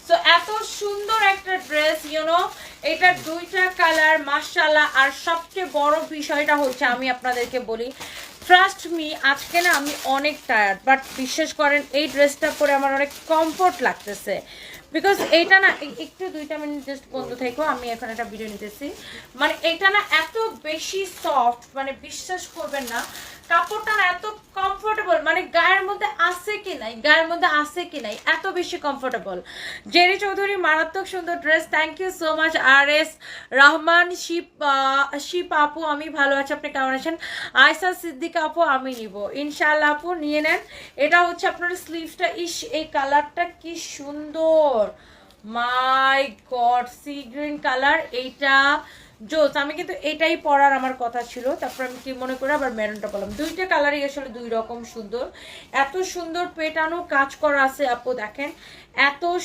So এত সুন্দর একটা ড্রেস ইউনো, এটার দুইটা কালার মাশাআল্লাহ। আর সবচেয়ে বড় বিষয়টা হচ্ছে আমি আপনাদেরকে বলি, ট্রাস্ট মি, আজকে না আমি অনেক টায়ার্ড, বাট বিশ্বাস করেন এই ড্রেসটা পরে আমার অনেক কমফোর্ট লাগতেছে। বিকজ এইটা না একটু 2 মিনিট জাস্ট বন্ধ থেকো, আমি এখন একটা ভিডিও নিতেছি। মানে এটা না এত বেশি সফট, মানে বিশ্বাস করবেন না, কাপড়টা না এত কমফোর্টেবল, মানে গায়ের মধ্যে আছে কি নাই, গায়ের মধ্যে আছে কি নাই, এত বেশি কমফোর্টেবল। জেরি চৌধুরী মারাত্মক সুন্দর dress, thank you so much. আর এস রহমান শিপ আপু, আমি ভালো আছি, আপনি কেমন আছেন? আয়সা সিদ্দিকা আপু, আমি নিব ইনশাআল্লাহ আপু, নিয়ে নেন। এটা হচ্ছে আপনার স্লিভসটা, ইস এই কালারটা কি সুন্দর, মাই গড, সি গ্রিন কালার, এইটা জোস। আমি কিন্তু এটাই পরার আমার কথা ছিল, তারপর আমি কি মনে করে আবার মেরুনটা বললাম। দুইটা কালারই আসলে দুই রকম সুন্দর, এত সুন্দর পেটানো কাজ করা আছে আপু, দেখেন এত